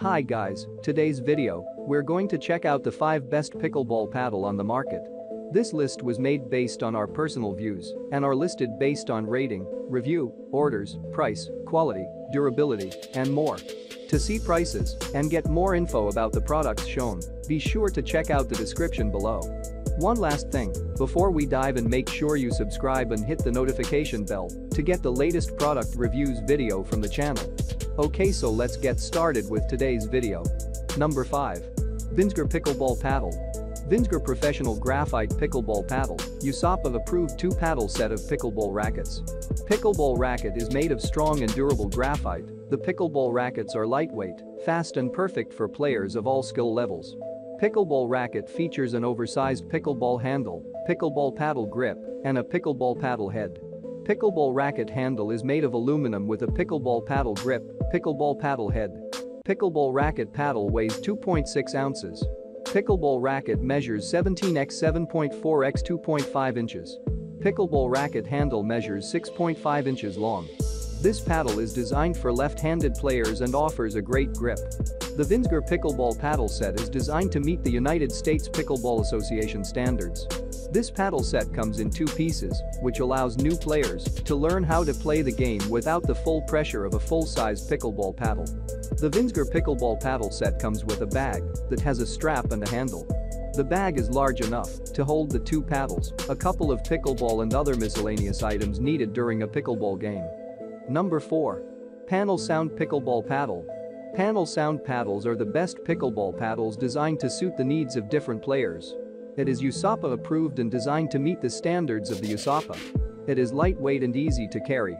Hi guys, today's video, we're going to check out the 5 best pickleball paddle on the market. This list was made based on our personal views and are listed based on rating, review, orders, price, quality, durability, and more. To see prices and get more info about the products shown, be sure to check out the description below. One last thing, before we dive in, make sure you subscribe and hit the notification bell to get the latest product reviews video from the channel. Okay, so let's get started with today's video. Number 5. Vinsger Pickleball Paddle. Vinsger Professional Graphite Pickleball Paddle, USAPA approved 2-paddle set of pickleball rackets. Pickleball racket is made of strong and durable graphite. The pickleball rackets are lightweight, fast and perfect for players of all skill levels. Pickleball racket features an oversized pickleball handle, pickleball paddle grip, and a pickleball paddle head. Pickleball racket handle is made of aluminum with a pickleball paddle grip, pickleball paddle head. Pickleball racket paddle weighs 2.6 ounces. Pickleball racket measures 17 x 7.4 x 2.5 inches. Pickleball racket handle measures 6.5 inches long. This paddle is designed for left-handed players and offers a great grip. The Vinsger Pickleball Paddle Set is designed to meet the United States Pickleball Association standards. This paddle set comes in 2 pieces, which allows new players to learn how to play the game without the full pressure of a full-sized pickleball paddle. The Vinsger Pickleball Paddle Set comes with a bag that has a strap and a handle. The bag is large enough to hold the 2 paddles, a couple of pickleball and other miscellaneous items needed during a pickleball game. Number 4. Panel Sound Pickleball Paddle. Panel Sound paddles are the best pickleball paddles designed to suit the needs of different players. It is USAPA approved and designed to meet the standards of the USAPA. It is lightweight and easy to carry.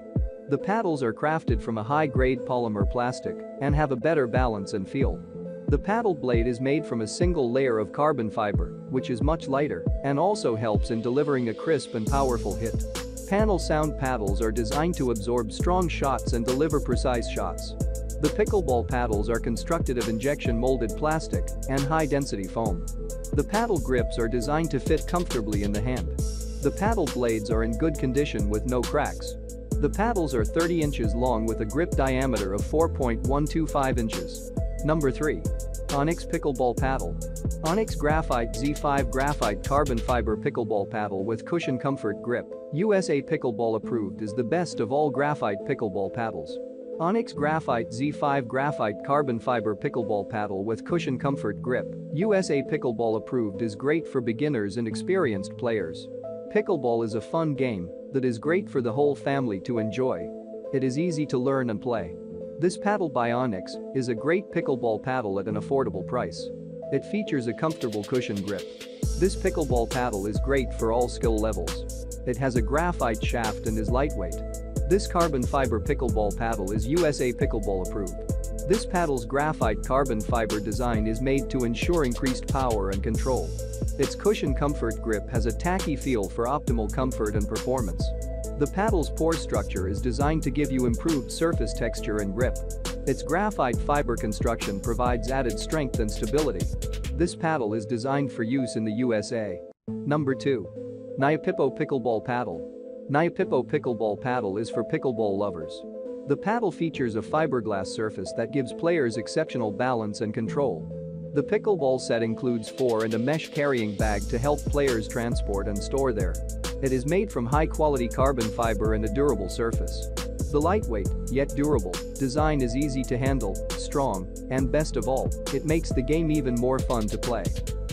The paddles are crafted from a high-grade polymer plastic and have a better balance and feel. The paddle blade is made from a single layer of carbon fiber, which is much lighter and also helps in delivering a crisp and powerful hit. Panel Sound paddles are designed to absorb strong shots and deliver precise shots. The pickleball paddles are constructed of injection molded plastic and high-density foam. The paddle grips are designed to fit comfortably in the hand. The paddle blades are in good condition with no cracks. The paddles are 30 inches long with a grip diameter of 4.125 inches. Number 3. Onyx Pickleball Paddle. Onyx Graphite Z5 Graphite Carbon Fiber Pickleball Paddle with Cushion Comfort Grip, USA Pickleball approved, is the best of all graphite pickleball paddles. Onyx Graphite Z5 Graphite Carbon Fiber Pickleball Paddle with Cushion Comfort Grip, USA Pickleball approved, is great for beginners and experienced players. Pickleball is a fun game that is great for the whole family to enjoy. It is easy to learn and play. This paddle by Onyx is a great pickleball paddle at an affordable price. It features a comfortable cushion grip. This pickleball paddle is great for all skill levels. It has a graphite shaft and is lightweight. This carbon fiber pickleball paddle is USA Pickleball approved. This paddle's graphite carbon fiber design is made to ensure increased power and control. Its cushion comfort grip has a tacky feel for optimal comfort and performance. The paddle's pore structure is designed to give you improved surface texture and grip. Its graphite fiber construction provides added strength and stability. This paddle is designed for use in the USA. Number 2. Nyapippo Pickleball Paddle. Nyapippo Pickleball Paddle is for pickleball lovers. The paddle features a fiberglass surface that gives players exceptional balance and control. The pickleball set includes 4 and a mesh carrying bag to help players transport and store there. It is made from high-quality carbon fiber and a durable surface. The lightweight, yet durable, design is easy to handle, strong, and best of all, it makes the game even more fun to play.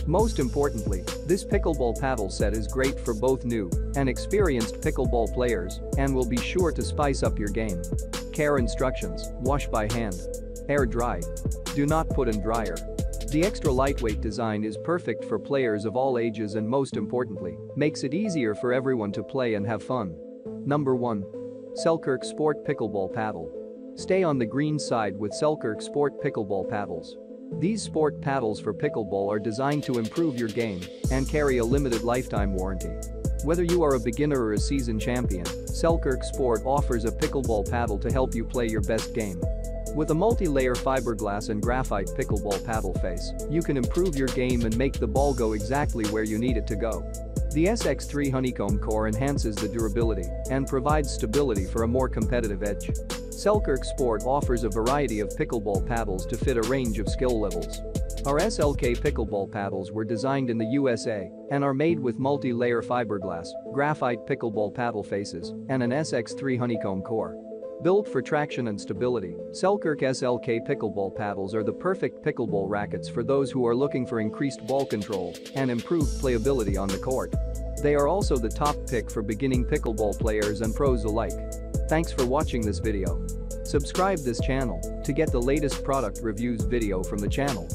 Most importantly, this pickleball paddle set is great for both new and experienced pickleball players and will be sure to spice up your game. Care instructions: wash by hand. Air dry. Do not put in dryer. The extra lightweight design is perfect for players of all ages and, most importantly, makes it easier for everyone to play and have fun. Number 1. Selkirk Sport Pickleball Paddle. Stay on the green side with Selkirk Sport Pickleball Paddles. These sport paddles for pickleball are designed to improve your game and carry a limited lifetime warranty. Whether you are a beginner or a seasoned champion, Selkirk Sport offers a pickleball paddle to help you play your best game. With a multi-layer fiberglass and graphite pickleball paddle face, you can improve your game and make the ball go exactly where you need it to go. The SX3 honeycomb core enhances the durability and provides stability for a more competitive edge. Selkirk Sport offers a variety of pickleball paddles to fit a range of skill levels. Our SLK pickleball paddles were designed in the USA and are made with multi-layer fiberglass, graphite pickleball paddle faces, and an SX3 honeycomb core. Built for traction and stability, Selkirk SLK pickleball paddles are the perfect pickleball rackets for those who are looking for increased ball control and improved playability on the court. They are also the top pick for beginning pickleball players and pros alike. Thanks for watching this video. Subscribe this channel to get the latest product reviews video from the channel.